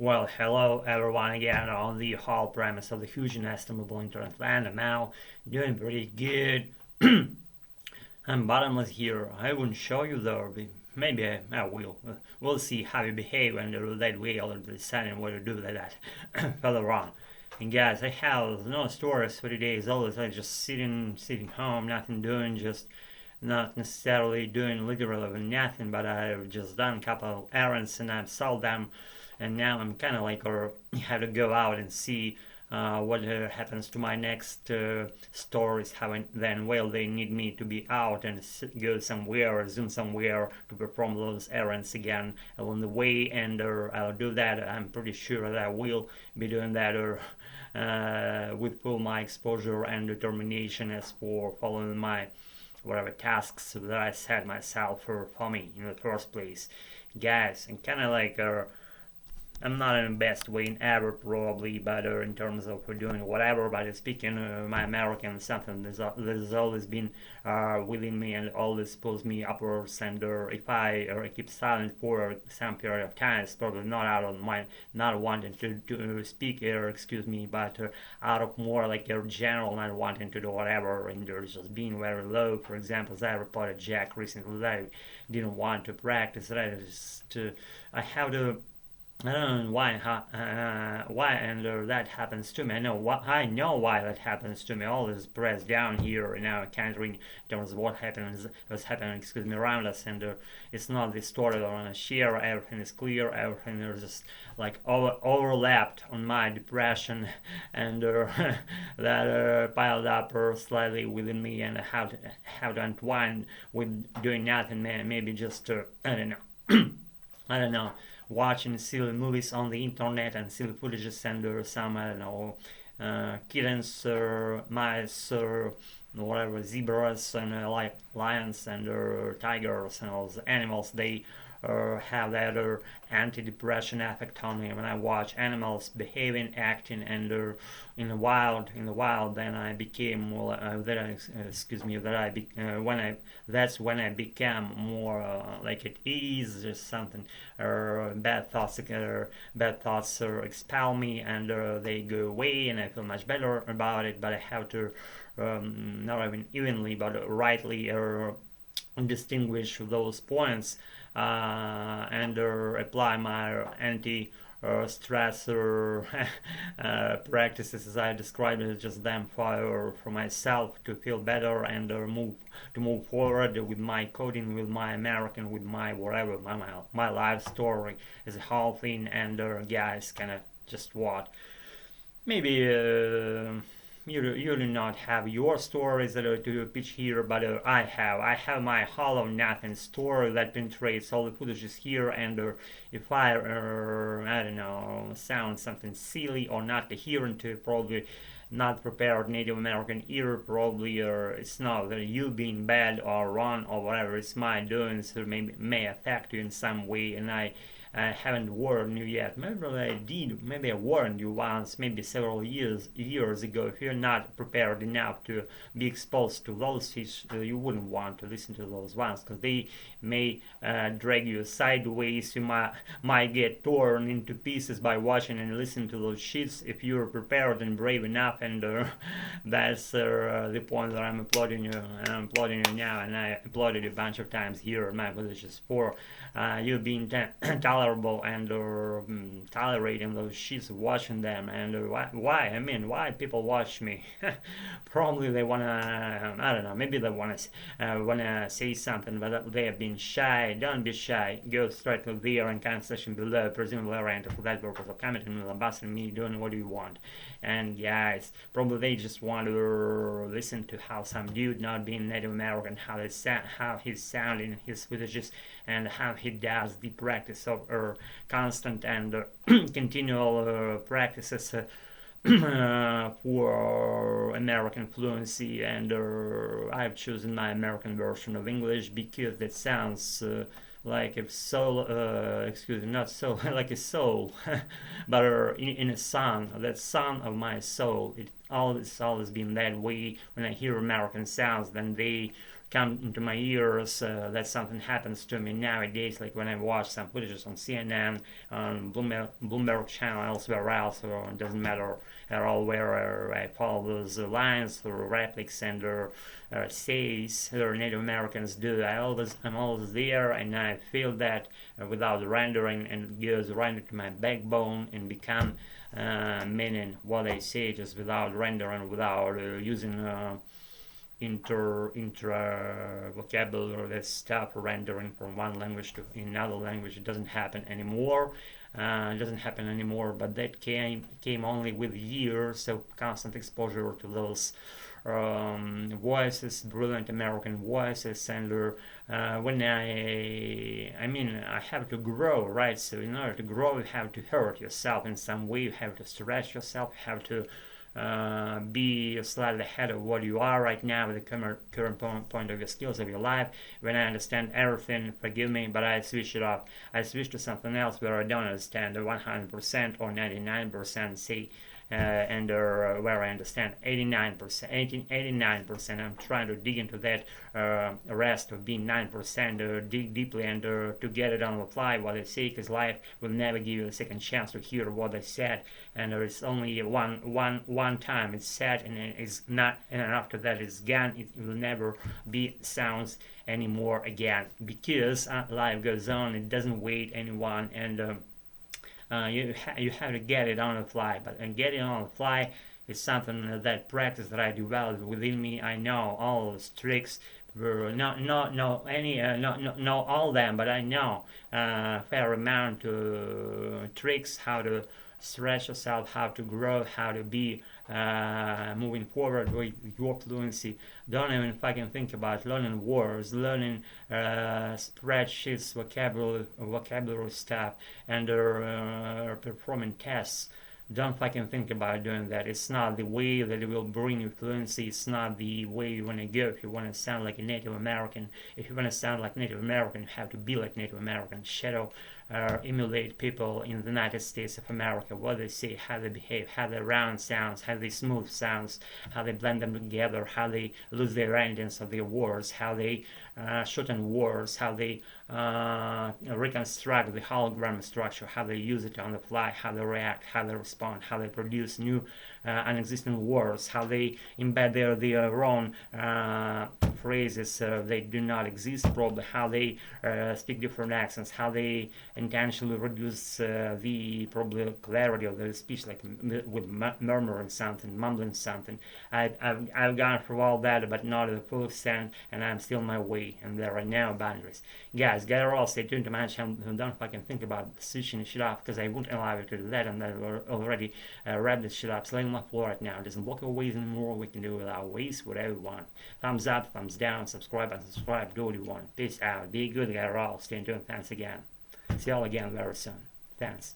Well, hello everyone again on the whole premise of the huge and estimable internet land. I'm now doing pretty good. I'm bottomless here. I won't show you though. Maybe I will. We'll see how you behave and that way I'll be deciding what to do with that further on. And guys, I have no stories for today. As always, I just sitting home, nothing doing, just not necessarily doing literally nothing, but I've just done a couple of errands and I've sold them, and now I'm kind of like, or have to go out and see what happens to my next stories. How then will they need me to be out and go somewhere or zoom somewhere to perform those errands again along the way, and I'll do that. I'm pretty sure that I will be doing that, or with full my exposure and determination as for following my whatever tasks that I set myself for me in the first place. Guys, and kind of like I'm not in the best way in ever probably, but in terms of doing whatever. But speaking my American, something that's always been within me and always pulls me upwards. And if I keep silent for some period of time, it's probably not out of my not wanting to speak or excuse me, but out of more like a general not wanting to do whatever, and just being very low. For example, as I reported Jack recently that I didn't want to practice. That I have to. I don't know why, and that happens to me. I know why that happens to me. All this press down here in our country in terms of what's happening, excuse me, around us, and it's not distorted on a share. Everything is clear. Everything is just like overlapped on my depression, and that piled up slightly within me, and how to entwine with doing nothing. Maybe just I don't know. I don't know, watching silly movies on the internet and silly footages and some, I don't know, kittens or mice or whatever, zebras and like lions and tigers and all those animals. They have that anti-depression effect on me when I watch animals behaving, acting, and in the wild. Then I became well, excuse me, that I be, when I that's when I became more like at ease or something, or bad thoughts expel me, and they go away, and I feel much better about it. But I have to not even evenly, but rightly distinguish those points and apply my anti stressor practices as I described it, just them for myself to feel better and move forward with my coding, with my American, with my whatever, my life story as a whole thing. And guys, kind of just what maybe you do not have your stories that are to pitch here, but I have my hollow nothing story that penetrates all the footages here, and if I don't know, sound something silly or not adherent to probably not prepared Native American ear, probably it's not that you being bad or wrong or whatever, it's my doing, so maybe may affect you in some way, and I haven't warned you yet. Maybe I did. Maybe I warned you once, maybe several years ago. If you're not prepared enough to be exposed to those fish, you wouldn't want to listen to those ones because they may drag you sideways. You might get torn into pieces by watching and listening to those shits. If you're prepared and brave enough, and that's the point that I'm applauding you. I'm applauding you now, and I applauded a bunch of times here in my villages for you being tolerable and tolerating those shits, watching them. And why? I mean, why people watch me? Probably they wanna, I don't know, maybe they wanna say something, but they have been shy. Don't be shy. Go straight to the and comment section below, presumably oriented for that purpose of commenting and lambasting me, doing what you want. And guys, probably they just want to listen to how some dude not being Native American, how he's sounding his villages, and how he does the practice of constant and continual practices for American fluency. And I've chosen my American version of English because that sounds like a soul, excuse me, not soul, like a soul, but in a song, that song of my soul. It always been that way. When I hear American sounds, then they come into my ears that something happens to me nowadays, like when I watch some footages on CNN, on Bloomberg channel, elsewhere else, or it doesn't matter at all where I follow those lines or replics and says or Native Americans do. I'm always there, and I feel that without rendering, and it goes right into my backbone and become meaning what I say just without rendering, without using intra vocabulary that stuff rendering from one language to another language. It doesn't happen anymore. But that came only with years of constant exposure to those voices, brilliant American voices, and when I have to grow, right? So in order to grow, you have to hurt yourself in some way. You have to stretch yourself. You have to be slightly ahead of what you are right now with the current point of your skills of your life. When I understand everything, forgive me, but I switch it off. I switch to something else where I don't understand 100% or 99%, say, and where I understand 89%. I'm trying to dig into that rest of being 9%, dig deeply and to get it on the fly what I say, because life will never give you a second chance to hear what I said, and there is only one time it's said, and it's not, and after that it's gone. It will never be sounds anymore again, because life goes on. It doesn't wait anyone, and you have to get it on the fly. But getting on the fly is something that practice that I developed within me. I know all those tricks. Not all them, but I know a fair amount of tricks how to stretch yourself, how to grow, how to be moving forward with your fluency. Don't even fucking think about learning words, learning spreadsheets, vocabulary stuff, and performing tests. Don't fucking think about doing that. It's not the way that it will bring you fluency. It's not the way you want to go. If you want to sound like a Native American, if you want to sound like Native American, you have to be like Native American. Shadow, emulate people in the United States of America, what they say, how they behave, how they round sounds, how they smooth sounds, how they blend them together, how they lose their endings of their words, how they shorten words, how they reconstruct the hologram structure, how they use it on the fly, how they react, how they respond, how they produce new unexistent words, how they embed their own phrases they do not exist, probably, how they speak different accents, how they intentionally reduce the probably clarity of their speech, like with murmuring something, mumbling something. I've gone through all that, but not to the full extent, and I'm still on my way, and there are no boundaries. Guys, get all, stay tuned to my channel. Don't fucking think about switching shit off, because I won't allow you to do that, and I've already wrapped this shit up. So on my floor right now. It doesn't block our ways anymore. We can do it with our ways, whatever we want. Thumbs up, thumbs down, subscribe, unsubscribe, do what you want. Peace out. Be good, guys. All. Stay tuned. Thanks again. See y'all again very soon. Thanks.